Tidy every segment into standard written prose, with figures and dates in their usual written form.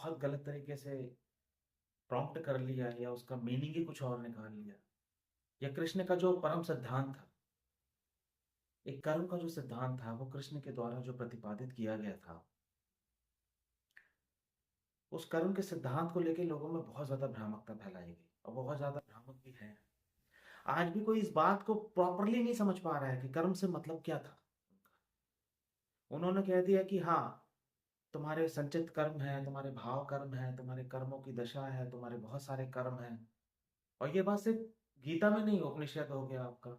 बहुत गलत तरीके से प्रॉम्प्ट कर लिया या उसका मीनिंग ही कुछ और निकाल लिया। या कृष्ण का जो परम सिद्धांत था, एक कर्म का जो सिद्धांत था, वो कृष्ण के द्वारा जो प्रतिपादित किया गया था, उस कर्म के सिद्धांत को लेकर लोगों में बहुत ज्यादा भ्रामकता फैलाई गई और बहुत ज्यादा भ्रामक भी है। आज भी कोई इस बात को प्रॉपरली नहीं समझ पा रहा है कि कर्म से मतलब क्या था। उन्होंने कह दिया कि हाँ, तुम्हारे संचित कर्म है, तुम्हारे भाव कर्म है, तुम्हारे कर्मों की दशा है, तुम्हारे बहुत सारे कर्म हैं। और ये बात सिर्फ गीता में नहीं, उपनिषद हो गया आपका,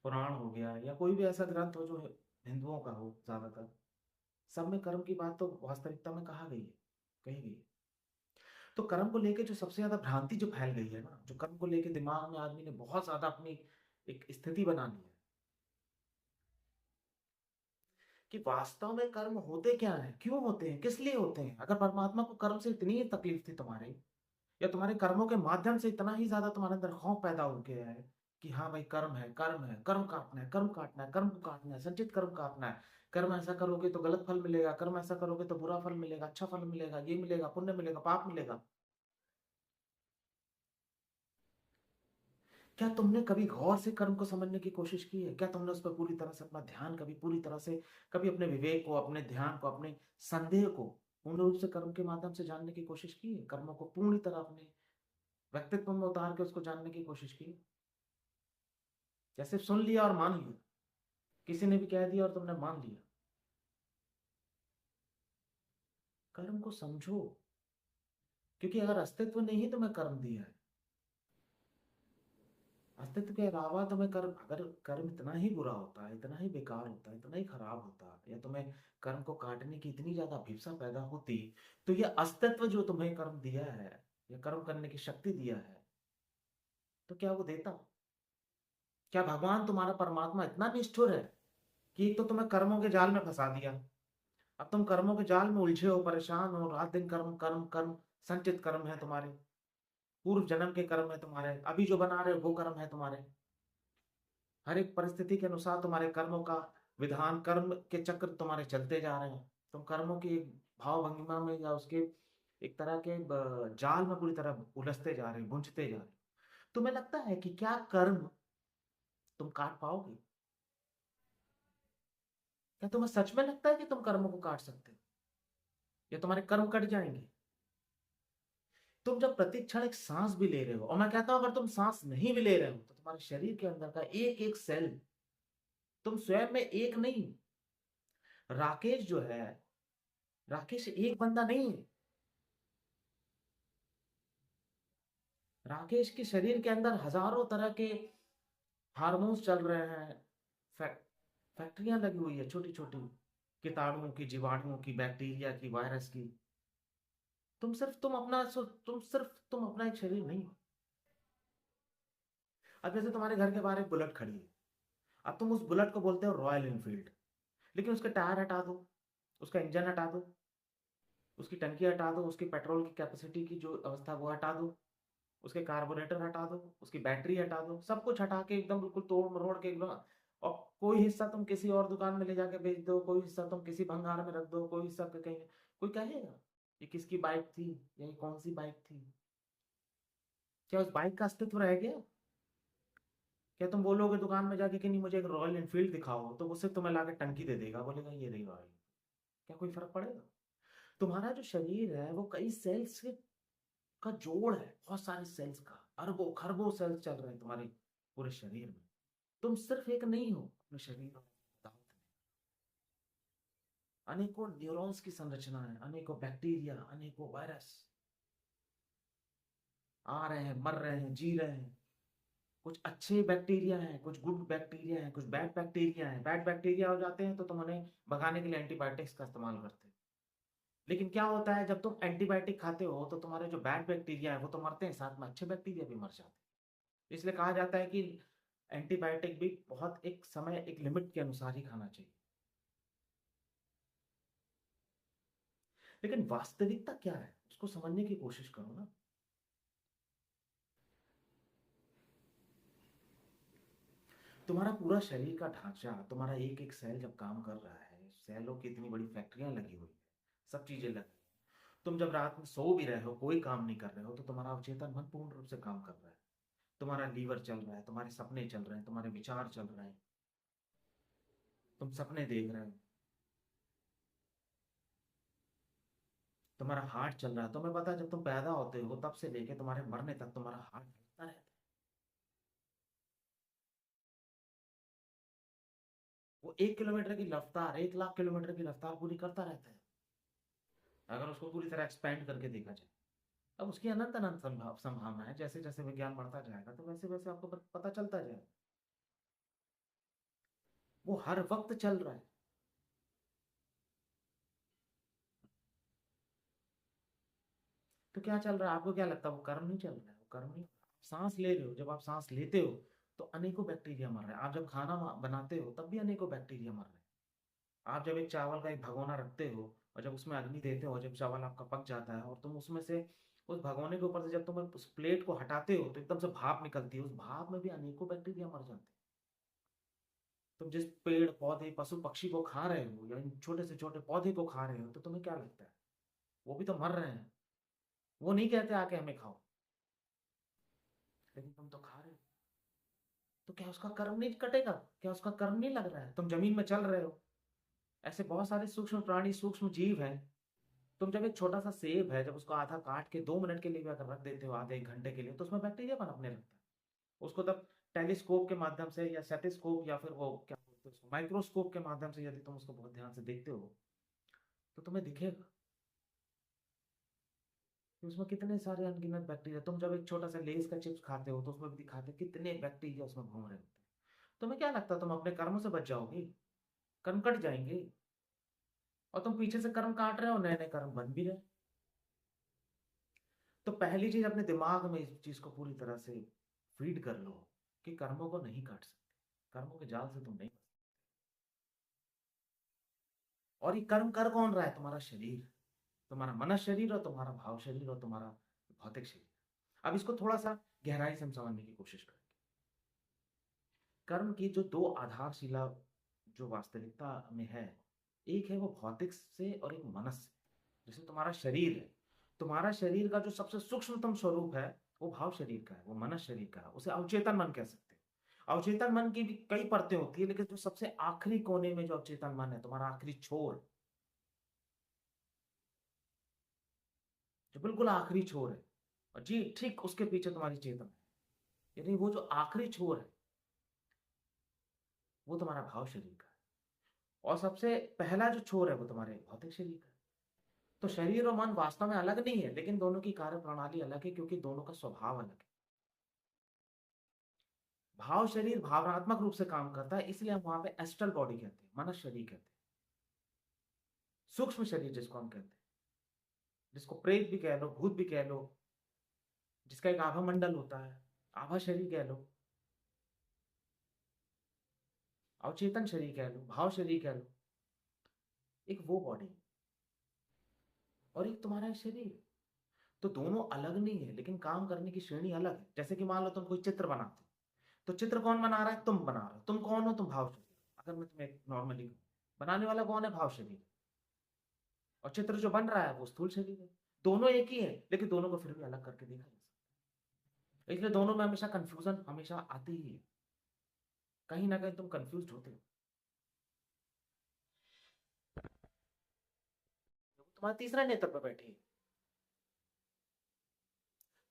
पुराण हो गया, या कोई भी ऐसा ग्रंथ हो जो हिंदुओं का हो, ज्यादातर सब में कर्म की बात तो वास्तविकता में कहा गई है, कही गई है। तो कर्म को लेके जो सबसे ज्यादा भ्रांति जो फैल गई है ना, जो कर्म को लेके दिमाग में आदमी ने बहुत ज्यादा अपनी एक स्थिति बना ली है कि वास्तव में कर्म होते क्या है, क्यों होते हैं, किस लिए होते हैं। अगर परमात्मा को कर्म से इतनी ही तकलीफ थी तुम्हारे, या तुम्हारे कर्मों के माध्यम से इतना ही ज्यादा तुम्हारे अंदर खौफ पैदा हो गया है कि हाँ भाई कर्म है, कर्म है, कर्म काटना है, कर्म काटना है, कर्म को काटना है, संचित कर्म काटना है, कर्म ऐसा करोगे तो गलत फल मिलेगा, कर्म ऐसा करोगे तो बुरा फल मिलेगा, अच्छा फल मिलेगा, ये मिलेगा, पुण्य मिलेगा, पाप मिलेगा। क्या तुमने कभी गौर से कर्म को समझने की कोशिश की है? क्या तुमने उस पर पूरी तरह से अपना ध्यान कभी पूरी तरह से, कभी अपने विवेक को, अपने ध्यान को, अपने संदेह को पूर्ण रूप से कर्म के माध्यम से जानने की कोशिश की है? कर्मों को पूरी तरह अपने व्यक्तित्व में उतार के उसको जानने की कोशिश की है? जैसे सुन लिया और मान लिया, किसी ने भी कह दिया और तुमने मान लिया। कर्म को समझो, क्योंकि अगर अस्तित्व ने ही तुम्हें कर्म दिया है, अस्तित्व के अलावा तुम्हें कर्म, अगर कर्म इतना ही बुरा होता है, इतना ही बेकार होता है, इतना ही खराब होता है, या तुम्हें कर्म को काटने की इतनी ज्यादा अभिप्सा पैदा होती, तो ये अस्तित्व जो तुम्हें कर्म दिया है या कर्म करने की शक्ति दिया है, तो क्या वो देता? क्या भगवान तुम्हारा परमात्मा इतना निष्ठुर है कि एक तो तुम्हें कर्मों के जाल में फंसा दिया, अब तुम कर्मों के जाल में उलझे हो, परेशान हो, रात दिन कर्म कर्म कर्म, संचित कर्म है तुम्हारे, पूर्व जन्म के कर्म है तुम्हारे, अभी जो बना रहे हो वो कर्म है तुम्हारे। हर एक परिस्थिति के अनुसार तुम्हारे कर्मों का विधान, कर्म के चक्र तुम्हारे चलते जा रहे हैं। तुम कर्मों की एक भाव भंगिमा में या उसके एक तरह के जाल में पूरी तरह उलझते जा रहे हो, बुझते जा रहे हो। तुम्हें लगता है कि क्या कर्म तुम काट पाओगे? क्या तुम्हें सच में लगता है कि तुम कर्मों को काट सकते हो, या तुम्हारे कर्म कट जाएंगे? तुम जब प्रति क्षण एक सांस भी ले रहे हो, और मैं कहता हूं अगर तुम सांस नहीं भी ले रहे हो, तो तुम्हारे शरीर के अंदर का एक एक सेल, तुम स्वयं में एक नहीं हो। राकेश जो है, राकेश एक बंदा नहीं है। राकेश के शरीर के अंदर हजारों तरह के हार्मोन्स चल रहे हैं, फैक, फैक्ट्रियां लगी हुई है, छोटी छोटी, कीटाणुओं की, जीवाणुओं की, बैक्टीरिया की, वायरस की। तुम सिर्फ तुम अपना एक शरीर नहीं हो। अब जैसे तुम्हारे घर के बाहर एक बुलेट खड़ी है, अब तुम उस बुलेट को बोलते हो रॉयल एनफील्ड, लेकिन उसके टायर हटा दो, उसका इंजन हटा दो, उसकी टंकी हटा दो, उसकी पेट्रोल की कैपेसिटी की जो अवस्था वो हटा दो, उसके कार्बोरेटर हटा दो, उसकी बैटरी हटा दो, सब कुछ हटा के एकदम बिल्कुल तोड़ मरोड़ के एकदम, और कोई हिस्सा तुम किसी और दुकान में ले जाके बेच दो, कोई हिस्सा तुम किसी भंगार में रख दो, कोई हिस्सा कहीं, कोई कहेगा ये किसकी बाइक थी, या ये कौन सी बाइक थी? क्या उस बाइक का अस्तित्व रह गया? क्या तुम बोलोगे दुकान में जाके कि नहीं मुझे एक रॉयल एनफील्ड दिखाओ, तो वो सिर्फ तुम्हें लाके टंकी दे देगा, बोलेगा ये रही रॉयल? क्या कोई फर्क पड़ेगा? तुम्हारा जो शरीर है वो कई सेल्स का जोड़ है, बहुत सारे सेल्स का, अरबों खरबों सेल्स चल रहे हैं तुम्हारे पूरे शरीर में। तुम सिर्फ एक नहीं हो अपने शरीर और पदार्थ में। अनेकों न्यूरॉन्स की संरचना है, अनेकों बैक्टीरिया, अनेकों वायरस आ रहे हैं, मर रहे हैं, जी रहे हैं। कुछ अच्छे बैक्टीरिया हैं, कुछ गुड बैक्टीरिया हैं, कुछ बैड बैक्टीरिया हैं। बैड बैक्टीरिया हो जाते हैं तो तुम उन्हें भगाने के लिए एंटीबायोटिक्स का इस्तेमाल करते हो। लेकिन क्या होता है जब तुम एंटीबायोटिक खाते हो, तो तुम्हारे जो बैड बैक्टीरिया है वो तो मरते हैं, साथ में अच्छे बैक्टीरिया भी मर जाते हैं। इसलिए कहा जाता है कि एंटीबायोटिक भी बहुत एक समय, एक लिमिट के अनुसार ही खाना चाहिए। लेकिन वास्तविकता क्या है उसको समझने की कोशिश करो ना। तुम्हारा पूरा शरीर का ढांचा, तुम्हारा एक एक सेल जब काम कर रहा है, सेलों की इतनी बड़ी फैक्ट्रियां लगी हुई है, सब चीजें लगी, तुम जब रात में सो भी रहे हो, कोई काम नहीं कर रहे हो, तो तुम्हारा अवचेतन मन पूर्ण रूप से काम कर रहा है। तुम्हारा लीवर चल रहा है, तुम्हारे सपने चल रहे हैं, तुम्हारे विचार चल रहे हैं, तुम सपने देख रहे हो, तुम्हारा हार्ट चल रहा है। तुम्हें पता है, जब तुम पैदा होते हो तब से लेके तुम्हारे मरने तक तुम्हारा हार्ट चलता रहता है। वो 1 किलोमीटर की रफ्तार, 1 लाख किलोमीटर की रफ्तार पूरी करता रहता है, अगर उसको पूरी तरह एक्सपेंड करके देखा जाए। अब उसकी अनंत अनंत संभावना है। जैसे जैसे विज्ञान बढ़ता जाएगा तो वैसे वैसे आपको पता चलता जाएगा। वो हर वक्त चल रहा है। तो क्या चल रहा है? आपको क्या लगता है वो कर्म नहीं चल रहा है? वो कर्म नहीं। सांस ले रहे हो, जब आप सांस लेते हो तो अनेकों बैक्टीरिया मर रहे हैं। आप जब खाना बनाते हो तब भी अनेकों बैक्टीरिया मर रहे हैं। आप जब एक चावल का एक भगोना रखते हो और जब उसमें अग्नि देते हो, जब चावल आपका पक जाता है और तुम उसमें से उस भगोने के ऊपर से जब तुम उस प्लेट को हटाते हो तो एकदम से भाप निकलती है। उस भाप में भी अनेकों बैक्टीरिया मर जाते हैं। तुम जिस पेड़ पौधे पशु पक्षी को खा रहे हो या इन छोटे से छोटे पौधे को खा रहे हो तो तुम्हें क्या लगता है? वो भी तो मर रहे हैं। वो नहीं कहते आके हमें खाओ, लेकिन तुम तो खा रहे हो। तो क्या उसका कर्म नहीं कटेगा? क्या उसका कर्म नहीं लग रहा है? तुम जमीन में चल रहे हो। ऐसे बहुत सारे सूक्ष्म प्राणी, सूक्ष्म जीव हैं। तुम जब एक छोटा सा सेब है, जब उसको आधा काट के 2 मिनट के लिए भी अगर रख देते हो, आधे 1 घंटे के लिए, तो उसमें बैक्टीरिया पनपने लगता है। उसको तब टेलीस्कोप के माध्यम से या सेटेस्कोप या फिर वो क्या बोलते हैं उसको, माइक्रोस्कोप के माध्यम से यदि तुम उसको बहुत ध्यान से देखते हो तो तुम्हें दिखेगा कि उसमें कितने सारे अनगिनत बैक्टीरिया। तुम जब एक छोटा सा लेस का चिप्स खाते हो तो उसमें भी दिखाते हैं कितने बैक्टीरिया उसमें घूम रहे होते हैं। तुम्हें क्या लगता है तुम अपने कर्मों से बच जाओगे? कर्म कट जाएंगे। और तुम पीछे से कर्म काट रहे हो, नए नए कर्म बन भी रहे। तो पहली चीज, अपने दिमाग में इस चीज को पूरी तरह से फीड कर लो कि कर्मों को नहीं काट सकते। कर्मों के जाल से तुम नहीं बच सकते। और ये कर्म कर कौन रहा है? तुम्हारा शरीर, तुम्हारा मनस शरीर और तुम्हारा भाव शरीर और तुम्हारा भौतिक शरीर। अब इसको थोड़ा सा गहराई से हम समझने की कोशिश करेंगे। कर्म की जो दो आधारशिला जो वास्तविकता में है, एक है वो भौतिक से और एक मनस से। जैसे तुम्हारा शरीर है, तुम्हारा शरीर का जो सबसे सूक्ष्मतम स्वरूप है वो भाव शरीर का है, वो मनस शरीर का है। उसे अवचेतन मन कह सकते हैं। अवचेतन मन की भी कई परतें होती है, लेकिन जो सबसे आखिरी कोने में जो अवचेतन मन है, तुम्हारा आखिरी छोर, जो बिल्कुल आखिरी छोर है, और जी ठीक उसके पीछे तुम्हारी चेतन है। यानी वो जो आखिरी छोर है वो तुम्हारा भाव शरीर का है। और सबसे पहला जो छोर है वो तुम्हारे भौतिक शरीर का है। तो शरीर और मन वास्तव में अलग नहीं है, लेकिन दोनों की कार्य प्रणाली अलग है, क्योंकि दोनों का स्वभाव अलग है। भाव शरीर भावनात्मक रूप से काम करता है, इसलिए हम वहां पे एस्ट्रल बॉडी कहते हैं, मनस शरीर कहते हैं। सूक्ष्म शरीर जिसको हम कहते हैं, जिसको प्रेत भी कह लो, भूत भी कह लो, जिसका एक आभा मंडल होता है, आभा शरीर कह लो, अवचेतन शरीर कह लो, भाव शरीर कह लो। एक वो बॉडी और एक तुम्हारा शरीर। तो दोनों अलग नहीं है, लेकिन काम करने की श्रेणी अलग है। जैसे कि मान लो तुम कोई चित्र बनाते हो, तो चित्र कौन बना रहा है? तुम बना रहे हो। तुम कौन हो? तुम भाव शरीर। अगर मैं तुम्हें नॉर्मली कहूं, बनाने वाला कौन है? भाव शरीर। और चित्र जो बन रहा है वो स्थूल शरीर है। दोनों एक ही है, लेकिन दोनों को फिर भी अलग करके देखा जा सकता है। इसलिए दोनों में हमेशा कंफ्यूजन हमेशा आती ही है। कहीं ना कहीं तुम कंफ्यूज होते हो। तुम्हारा तीसरा नेत्र पर बैठी है,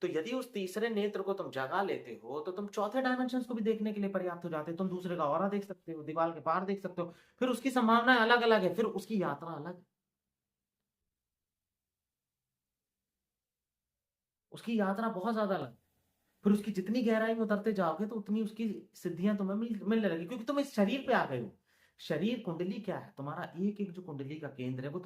तो यदि उस तीसरे नेत्र को तुम जगा लेते हो तो तुम चौथे डायमेंशन को भी देखने के लिए पर्याप्त हो जाते हो। तुम दूसरे का ऑरा देख सकते हो, दीवार के पार देख सकते हो। फिर उसकी संभावनाएं अलग अलग है, फिर उसकी यात्रा अलग है। उसकी यात्रा बहुत ज्यादा अलग है। फिर उसकी जितनी गहराई में उतरते जाओगे तो उतनी उसकी सिद्धियां तुम्हें मिलने लगी, क्योंकि तुम इस शरीर पे आ गए हो। शरीर कुंडली क्या है? तुम्हारा एक एक जो कुंडली का केंद्र है वो तुम्हारा